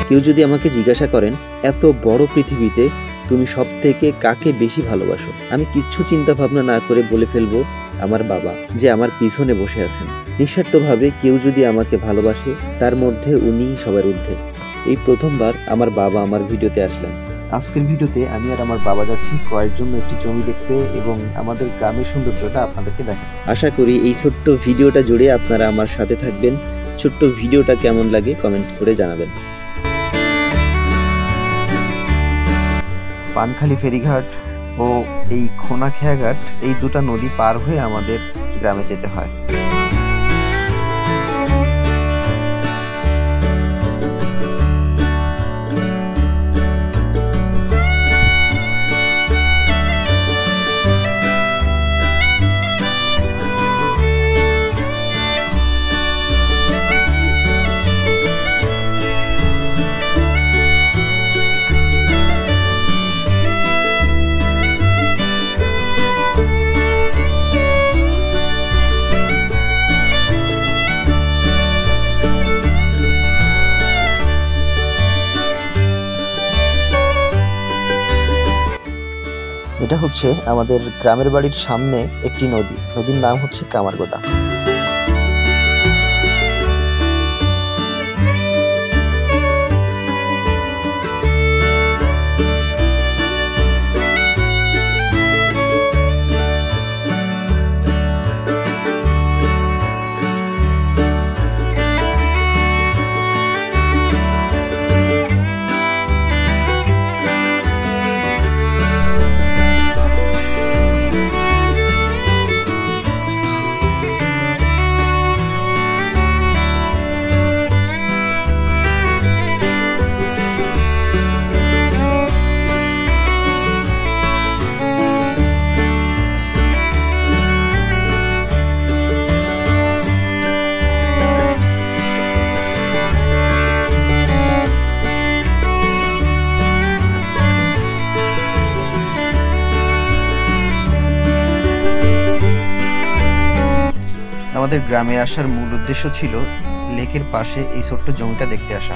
কেউ যদি আমাকে জিজ্ঞাসা করেন এত বড় পৃথিবীতে তুমি সবথেকে কাকে বেশি ভালোবাসো, আমি কিচ্ছু চিন্তা ভাবনা না করে বলে ফেলবো আমার বাবা, যে আমার পিছনে বসে আছেন। নিঃস্বার্থভাবে কেউ যদি আমাকে ভালোবাসে তার মধ্যে উনি সবার ঊর্ধ্বে। এই প্রথমবার আমার বাবা আমার ভিডিওতে আসলেন। আজকের ভিডিওতে আমি আর আমার বাবা যাচ্ছি ক্রয়ের জন্য একটি জমি দেখতে এবং আমাদের গ্রামের সৌন্দর্যটা আপনাদেরকে দেখাতে। আশা করি এই ছোট্ট ভিডিওটা জুড়ে আপনারা আমার সাথে থাকবেন। ছোট্ট ভিডিওটা কেমন লাগে কমেন্ট করে জানাবেন। পানখালি ফেরিঘাট ও এই খোনাখেয়া ঘাট, এই দুটা নদী পার হয়ে আমাদের গ্রামে যেতে হয়। এটা হচ্ছে আমাদের গ্রামের বাড়ির সামনে একটি নদী, নদীর নাম হচ্ছে কামারগোদা। আমাদের গ্রামে আসার মূল উদ্দেশ্য ছিল লেকের পাশে এই ছোট্ট জমিটা দেখতে আসা।